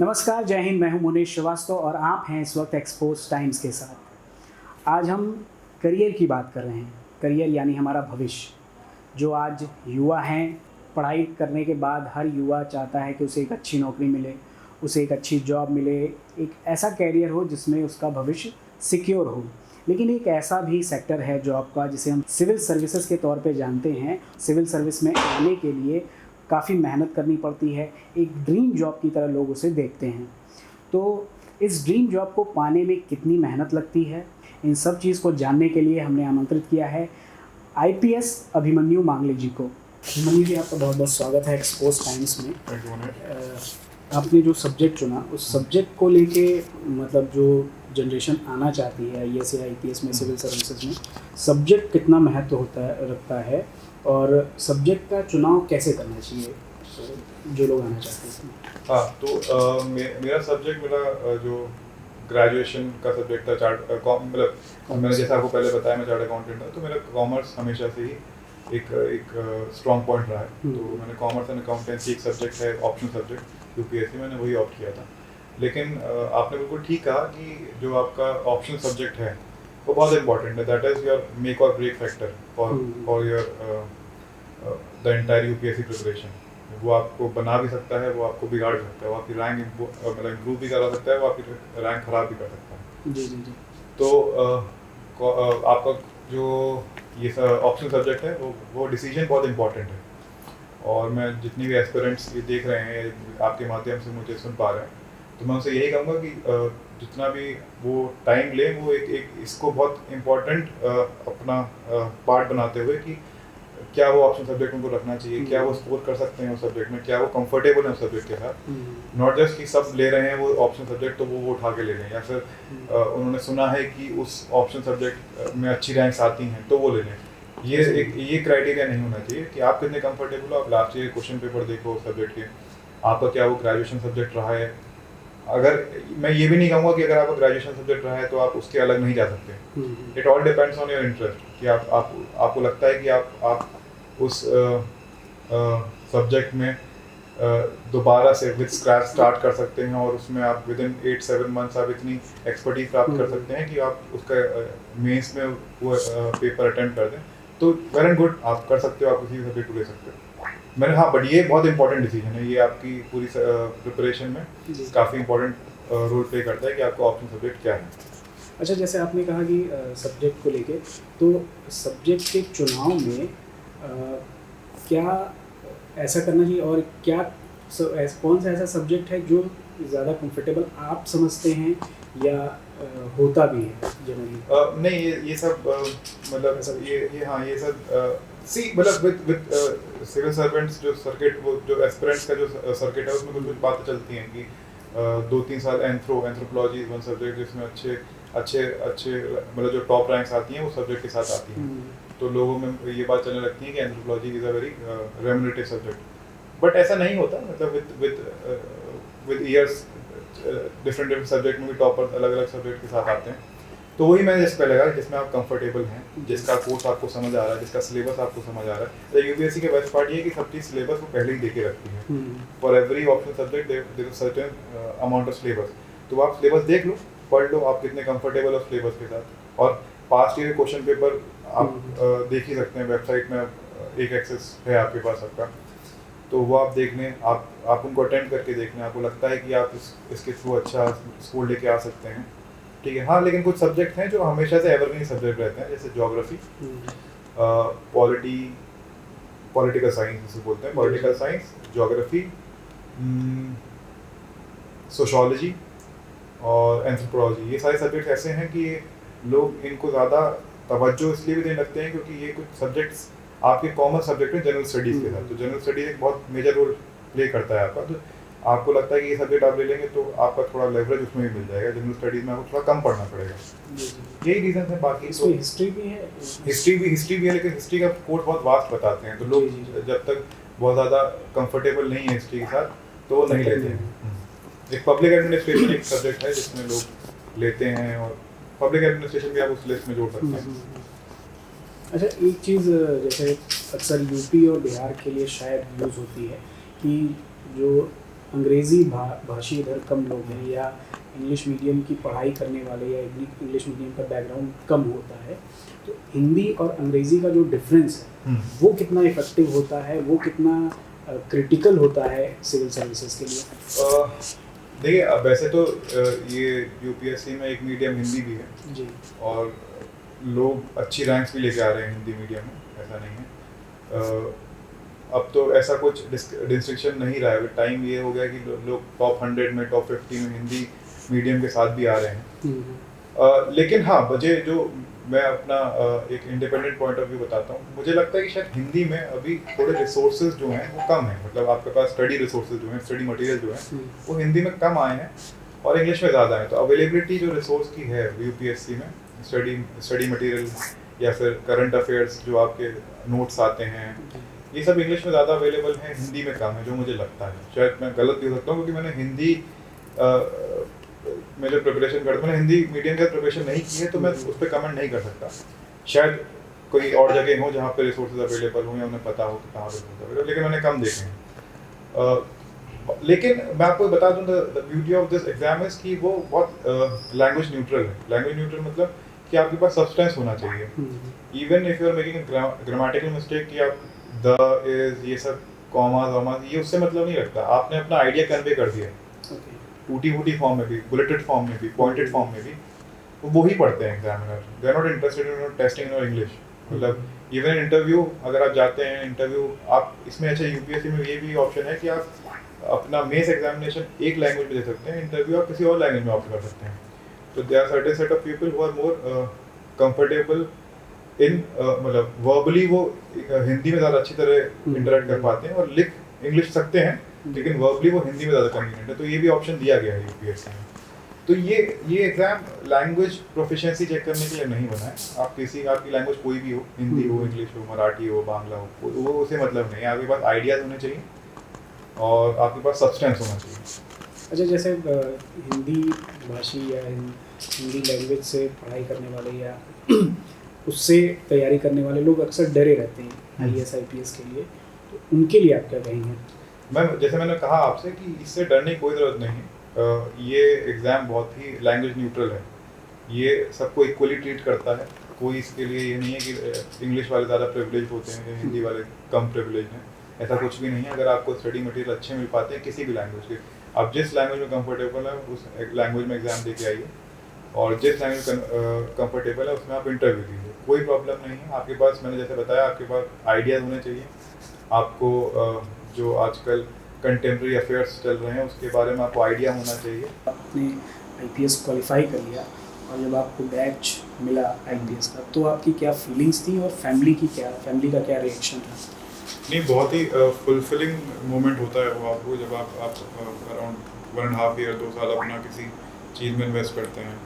नमस्कार, जय हिंद। मैं हूं मुनीश श्रीवास्तव और आप हैं इस वक्त एक्सपोज टाइम्स के साथ। आज हम करियर की बात कर रहे हैं। करियर यानी हमारा भविष्य। जो आज युवा हैं, पढ़ाई करने के बाद हर युवा चाहता है कि उसे एक अच्छी नौकरी मिले, उसे एक अच्छी जॉब मिले, एक ऐसा करियर हो जिसमें उसका भविष्य सिक्योर हो। लेकिन एक ऐसा भी सेक्टर है जॉब का जिसे हम सिविल सर्विसेज के तौर पे जानते हैं। सिविल सर्विस में आने के लिए काफ़ी मेहनत करनी पड़ती है। एक ड्रीम जॉब की तरह लोग उसे देखते हैं। तो इस ड्रीम जॉब को पाने में कितनी मेहनत लगती है, इन सब चीज़ को जानने के लिए हमने आमंत्रित किया है आईपीएस अभिमन्यु मांगले जी को। अभिमन्यु जी, आपका बहुत बहुत स्वागत है एक्सपोज टाइम्स में। आपने जो सब्जेक्ट चुना उस सब्जेक्ट को लेके मतलब जो जनरेशन आना चाहती है आईएएस या आईपीएस में, सिविल सर्विसेज में, सब्जेक्ट कितना महत्व रखता है और सब्जेक्ट का चुनाव कैसे करना चाहिए जो लोग आना चाहते हैं? हाँ, तो मेरा सब्जेक्ट जो ग्रेजुएशन का सब्जेक्ट था मतलब मैंने जैसा आपको पहले बताया मैं चार्ट अकाउंटेंट था, तो मेरा कॉमर्स हमेशा से ही एक स्ट्रॉन्ग पॉइंट रहा है। तो मैंने कॉमर्स एंड अकाउंटेंसी एक सब्जेक्ट है, ऑप्शनल सब्जेक्ट यूपीएससी, मैंने वही ऑप्ट किया था। लेकिन आपने बिल्कुल ठीक कहा कि जो आपका ऑप्शनल सब्जेक्ट है वो बहुत इंपॉर्टेंट है। दैट इज़ योर मेक और break factor for your the entire UPSC preparation. वो आपको बना भी सकता है, वो आपको बिगाड़ भी सकता है, वो आपकी रैंक मतलब इम्प्रूव भी करा सकता है, वो आपकी रैंक ख़राब भी कर सकता है। जी। तो आपका जो ये ऑप्शनल सब्जेक्ट है वो डिसीजन बहुत इंपॉर्टेंट है। और मैं जितनी भी एस्पिरेंट्स ये देख रहे हैं, आपके माध्यम से मुझे सुन पा रहे हैं, तो मैं उनसे यही कहूँगा कि जितना भी वो टाइम ले, वो एक इसको बहुत इम्पोर्टेंट अपना पार्ट बनाते हुए कि क्या वो ऑप्शन सब्जेक्ट उनको रखना चाहिए, क्या वो स्कोर कर सकते हैं उस सब्जेक्ट में, क्या वो कंफर्टेबल है उस सब्जेक्ट के साथ। नॉट जस्ट कि सब ले रहे हैं वो ऑप्शन सब्जेक्ट तो वो उठा के ले लें, या फिर उन्होंने सुना है कि उस ऑप्शन सब्जेक्ट में अच्छी रैंक्स आती हैं तो वो ले लें। ये क्राइटेरिया नहीं होना चाहिए कि आप कितने कंफर्टेबल हो। आप लास्ट ईयर क्वेश्चन पेपर देखो सब्जेक्ट के, आपका क्या वो ग्रेजुएशन सब्जेक्ट रहा है। अगर मैं ये भी नहीं कहूँगा कि अगर आपका ग्रेजुएशन सब्जेक्ट रहा है तो आप उसके अलग नहीं जा सकते। It all depends on your interest कि आपको लगता है कि आप उस सब्जेक्ट में दोबारा से विद स्क्रैच स्टार्ट कर सकते हैं और उसमें आप विद इन 8-7 मंथ्स आप इतनी एक्सपर्टीज प्राप्त कर सकते हैं कि आप उसका मेंस में वो पेपर अटेम्प्ट कर दें। तो वेल एंड गुड, आप कर सकते हो, आप किसी सब्जेक्ट को ले सकते हो। बट ये बहुत इंपॉर्टेंट डिसीजन है, ये आपकी पूरी प्रिपरेशन में काफ़ी इंपॉर्टेंट रोल प्ले करता है कि आपका ऑप्शन सब्जेक्ट क्या है। अच्छा, जैसे आपने कहा कि सब्जेक्ट को लेके, तो सब्जेक्ट के चुनाव में क्या ऐसा करना चाहिए और क्या कौन सा ऐसा सब्जेक्ट है जो ज़्यादा कंफर्टेबल आप समझते हैं या होता भी है जनरली? नहीं, ये सब मतलब ये सब मतलब विद सिविल सर्वेंट्स जो सर्किट, वो जो एस्पिरेंट्स का जो सर्किट है उसमें कुछ बातें चलती हैं कि 2-3 साल एंथ्रोपोलॉजी वन सब्जेक्ट जिसमें अच्छे मतलब जो टॉप रैंक्स आती हैं वो सब्जेक्ट के साथ आती हैं। तो लोगों में ये बात चलने लगती है कि anthropology is a very remunerative subject. But ऐसा नहीं होता। मतलब विद ईयर्स डिफरेंट सब्जेक्ट में भी टॉपर अलग अलग सब्जेक्ट के साथ आते हैं। तो वही मैंने जैसे पहले कहा, जिसमें आप कंफर्टेबल हैं, जिसका कोर्स आपको समझ आ रहा है, जिसका सिलेबस आपको समझ आ रहा है। तो यूपीएससी के बेस्ट पार्ट ये है कि सब चीज़ सिलेबस वो पहले ही दे के रखती है। For every option subject there is certain amount of syllabus. तो आप सिलेबस देख लो, पढ़ लो, आप कितने कंफर्टेबल हो सिलेबस के साथ। और पास्ट ईयर क्वेश्चन पेपर आप देख ही सकते हैं, वेबसाइट में एक एक्सेस है आपके पास सबका, तो वो आप देख लें, आप उनको अटेम्प्ट करके देख लें। आपको लगता है कि आप इसके थ्रू अच्छा स्कोर लेके आ सकते हैं, ठीक है। हाँ, लेकिन कुछ सब्जेक्ट हैं जो हमेशा से एवरग्रीन सब्जेक्ट रहते हैं, जैसे ज्योग्राफी, पॉलिटिकल साइंस जिसे बोलते हैं, पॉलिटिकल साइंस, ज्योग्राफी, सोशोलॉजी और एंथ्रोपोलॉजी। ये सारे सब्जेक्ट ऐसे हैं कि लोग इनको ज़्यादा तवज्जो इसलिए भी देने लगते हैं क्योंकि ये कुछ सब्जेक्ट्स आपके कॉमन सब्जेक्ट हैं जनरल स्टडीज़ के साथ। तो जनरल स्टडीज़ एक बहुत मेजर रोल प्ले करता है आपका। तो आपको लगता है कि ये सब्जेक्ट आप ले लेंगे तो आपका थोड़ा लेवरेज उसमें भी मिल जाएगा। जनरल स्टडीज़ में आपको थोड़ा कम पढ़ना पड़ेगा। यही रीज़न है। बाकी इसमें हिस्ट्री भी है। हिस्ट्री भी है, लेकिन हिस्ट्री का कोर्स बहुत वास्ट बताते हैं, तो लोग जब तक बहुत ज़्यादा कंफर्टेबल नहीं है हिस्ट्री के साथ तो वो नहीं लेते हैं। एक पब्लिक एडमिनिस्ट्रेशन एक सब्जेक्ट है जिसमें लोग लेते हैं, और पब्लिक एडमिनिस्ट्रेशन भी आप उस लिस्ट में जोड़ सकते हैं। अच्छा, एक चीज़ जैसे अक्सर यूपी और बिहार के लिए शायद यूज़ होती है कि जो अंग्रेज़ी भाषी इधर कम लोग हैं या इंग्लिश मीडियम की पढ़ाई करने वाले या इंग्लिश मीडियम का बैकग्राउंड कम होता है, तो हिंदी और अंग्रेज़ी का जो डिफरेंस है वो कितना इफ़ेक्टिव होता है, वो कितना क्रिटिकल होता है सिविल सर्विसेज के लिए? देखिए, अब वैसे तो ये यूपीएससी में एक मीडियम हिंदी भी है जी, और लोग अच्छी रैंक्स भी लेके आ रहे हैं हिंदी मीडियम में, ऐसा नहीं है। अब तो ऐसा कुछ डिस्ट्रिक्शन नहीं रहा है, टाइम ये हो गया कि लोग टॉप 100 में, टॉप 50 में हिंदी मीडियम के साथ भी आ रहे हैं। लेकिन हाँ, मुझे जो मैं अपना एक इंडिपेंडेंट पॉइंट ऑफ व्यू बताता हूँ, मुझे लगता है कि शायद हिंदी में अभी थोड़े रिसोर्सेज जो हैं वो कम हैं। मतलब आपके पास स्टडी रिसोर्सेज जो हैं, स्टडी मटेरियल जो है वो हिंदी में कम आए हैं और इंग्लिश में ज़्यादा है। तो अवेलेबिलिटी जो रिसोर्स की है यूपीएससी में, स्टडी मटेरियल या फिर करंट अफेयर्स जो आपके नोट्स आते हैं, ये सब इंग्लिश में ज़्यादा अवेलेबल है, हिंदी में कम है, जो मुझे लगता है। शायद मैं गलत भी हो सकता हूँ क्योंकि मैंने हिंदी में जो प्रिपरेशन करता, मैंने हिंदी मीडियम का प्रिपरेशन नहीं की है, तो मैं उस पर कमेंट नहीं कर सकता। शायद कोई और जगह हो जहाँ पे रिसोर्सेज अवेलेबल हों या उन्हें पता हो कि कहाँ पर रिसोर्स अवेलेबल, लेकिन मैंने कम देखे हैं। लेकिन मैं आपको बता दूँ, the beauty of this exam is कि वो बहुत लैंग्वेज न्यूट्रल है। लैंग्वेज न्यूट्रल मतलब कि आपके पास सब्सटेंस होना चाहिए। Even if you are making grammatical mistake कि आप द इज ये सब कॉमास वॉमास, ये उससे मतलब नहीं रखता। आपने अपना आइडिया कन्वे कर दिया, टूटी फूटी फॉर्म में भी, बुलेटेड फॉर्म में भी, पॉइंटेड फॉर्म में भी, वो ही पढ़ते हैं examiner. They are not interested in testing in English. मतलब इवन इंटरव्यू अगर आप जाते हैं, इंटरव्यू आप इसमें, अच्छा यूपीएससी में ये भी ऑप्शन है कि आप अपना मेंस एग्जामिनेशन एक लैंग्वेज में दे सकते हैं, इंटरव्यू आप किसी और लैंग्वेज में ऑप्ट कर सकते हैं। तो there are certain set of people who are more comfortable in मतलब वर्बली वो हिंदी में ज़्यादा अच्छी तरह इंटरेक्ट कर पाते हैं और लिख इंग्लिश सकते हैं, लेकिन वर्बली वो हिंदी में ज़्यादा कन्वीनियंट है। तो ये भी ऑप्शन दिया गया है यूपीएससी में। तो ये एग्ज़ाम लैंग्वेज प्रोफिशिएंसी चेक करने के लिए नहीं बना है। आप आपकी लैंग्वेज कोई भी हो, हिंदी हो, इंग्लिश हो, मराठी हो, बांग्ला हो, वो उसे मतलब नहीं है। आपके पास आइडियाज़ होने चाहिए और आपके पास सब्सटेंस होना चाहिए। अच्छा, जैसे हिंदी भाषी या हिंदी लैंग्वेज से पढ़ाई करने वाले या उससे तैयारी करने वाले लोग अक्सर डरे रहते हैं IAS IPS के लिए, तो उनके लिए आप क्या कहेंगे? जैसे मैंने कहा आपसे कि इससे डरने की कोई ज़रूरत नहीं है। ये एग्ज़ाम बहुत ही लैंग्वेज न्यूट्रल है, ये सबको इक्वली ट्रीट करता है। कोई इसके लिए ये नहीं है कि इंग्लिश वाले ज़्यादा प्रिविलेज होते हैं या हिंदी वाले कम प्रिविलेज हैं, ऐसा कुछ भी नहीं है। अगर आपको स्टडी मटेरियल अच्छे मिल पाते हैं किसी भी लैंग्वेज के, आप जिस लैंग्वेज में कंफर्टेबल है उस लैंग्वेज में एग्ज़ाम दे के आइए, और जिस लैंग्वेज कंफर्टेबल है उसमें आप इंटरव्यू दीजिए, कोई प्रॉब्लम नहीं है। आपके पास, मैंने जैसे बताया, आपके पास आइडियाज़ होने चाहिए। आपको जो आजकल कंटेम्प्रेरी अफेयर्स चल रहे हैं उसके बारे में आपको आइडिया होना चाहिए। आपने IPS क्वालिफाई कर लिया और जब आपको बैच मिला IPS का, तो आपकी क्या फीलिंग्स थी और फैमिली का क्या रिएक्शन था? नहीं, बहुत ही फुलफिलिंग मोमेंट होता है वो आपको, जब आप अराउंड 1.5 ईयर 2 साल अपना किसी चीज़ में इन्वेस्ट करते हैं,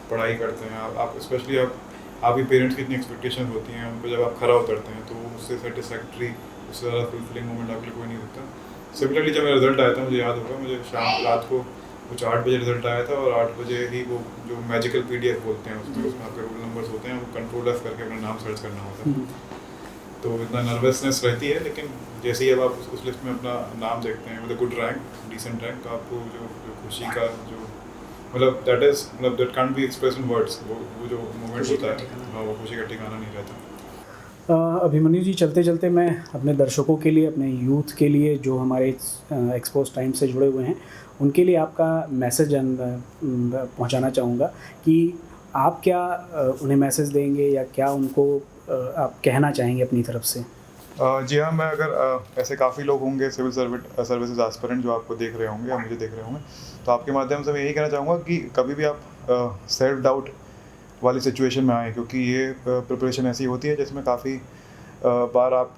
पढ़ाई करते हैं। आप स्पेशली आपके पेरेंट्स की इतनी एक्सपेक्टेशन होती हैं, उन पर जब आप खरा उतरते हैं तो उससे सेटिस्फैक्ट्री, उससे ज़्यादा फुलफिलिंग मोमेंट आपके लिए कोई नहीं होता। सिमिलरली जब मेरा रिजल्ट आया था, मुझे याद होगा, मुझे रात को कुछ 8 बजे रिजल्ट आया था और 8 बजे ही वो जो मैजिकल PDF बोलते हैं उसमें आपके रोल नंबर्स होते हैं, वो कंट्रोल F करके अपना नाम सर्च करना होता है। तो इतना नर्वसनेस रहती है, लेकिन जैसे ही अब आप उस लिस्ट में अपना नाम देखते हैं with a good rank, decent rank, तो आपको जो खुशी का जो मतलब that can't be expressed in words, वो जो मोमेंट होता है, हाँ, वो खुशी का ठिकाना नहीं रहता। अभिमन्यु जी, चलते चलते मैं अपने दर्शकों के लिए, अपने यूथ के लिए जो हमारे एक्सपोज टाइम से जुड़े हुए हैं, उनके लिए आपका मैसेज पहुंचाना चाहूँगा कि आप क्या उन्हें मैसेज देंगे या क्या उनको आप कहना चाहेंगे अपनी तरफ से? जी हाँ, मैं अगर ऐसे काफ़ी लोग होंगे सिविल सर्विसेज एस्पिरेंट जो आपको देख रहे होंगे या मुझे देख रहे होंगे, तो आपके माध्यम से मैं यही कहना चाहूँगा कि कभी भी आप सेल्फ डाउट वाली सिचुएशन में आए, क्योंकि ये प्रिपरेशन ऐसी होती है जिसमें काफ़ी बार आप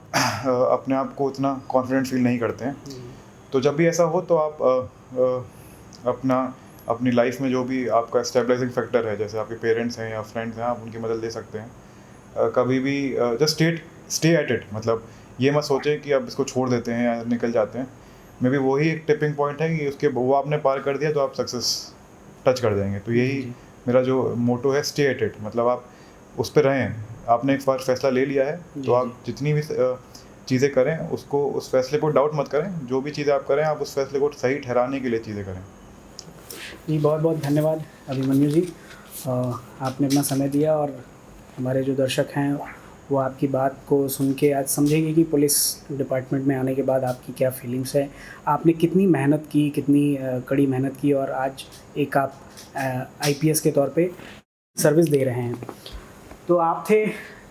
अपने आप को उतना कॉन्फिडेंट फील नहीं करते हैं। तो जब भी ऐसा हो तो आप अपनी लाइफ में जो भी आपका स्टेबलाइजिंग फैक्टर है, जैसे आपके पेरेंट्स हैं या फ्रेंड्स हैं, आप उनकी मदद ले सकते हैं। कभी भी जस्ट स्टे एट इट, मतलब ये मत सोचें कि अब इसको छोड़ देते हैं या निकल जाते हैं। मे बी वही एक टिपिंग पॉइंट है कि वो आपने पार कर दिया तो आप सक्सेस टच कर जाएंगे। तो यही मेरा जो मोटो है, स्टे एट इट, मतलब आप उस पर रहें। आपने एक बार फैसला ले लिया है तो आप जितनी भी चीज़ें करें, उसको उस फैसले को डाउट मत करें। जो भी चीज़ें आप करें, आप उस फैसले को सही ठहराने के लिए चीज़ें करें। जी बहुत बहुत धन्यवाद अभिमन्यु जी, आपने अपना समय दिया और हमारे जो दर्शक हैं वो आपकी बात को सुन के आज समझेंगे कि पुलिस डिपार्टमेंट में आने के बाद आपकी क्या फीलिंग्स है, आपने कितनी मेहनत की, कितनी कड़ी मेहनत की और आज एक आप आईपीएस के तौर पे सर्विस दे रहे हैं। तो आप थे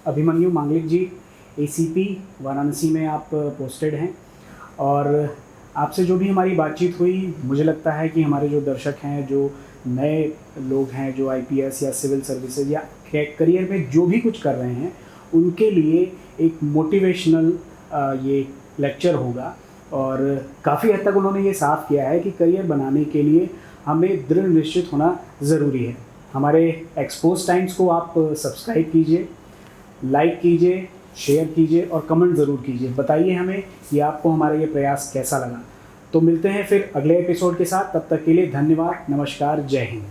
अभिमन्यु मांगलिक जी, एसीपी वाराणसी में आप पोस्टेड हैं। और आपसे जो भी हमारी बातचीत हुई, मुझे लगता है कि हमारे जो दर्शक हैं, जो नए लोग हैं, जो आईपीएस या सिविल सर्विसेज या करियर में जो भी कुछ कर रहे हैं, उनके लिए एक मोटिवेशनल ये लेक्चर होगा। और काफ़ी हद तक उन्होंने ये साफ किया है कि करियर बनाने के लिए हमें दृढ़ निश्चित होना ज़रूरी है। हमारे एक्सपोज टाइम्स को आप सब्सक्राइब कीजिए, लाइक कीजिए, शेयर कीजिए और कमेंट ज़रूर कीजिए। बताइए हमें कि आपको हमारा ये प्रयास कैसा लगा। तो मिलते हैं फिर अगले एपिसोड के साथ, तब तक के लिए धन्यवाद, नमस्कार, जय हिंद।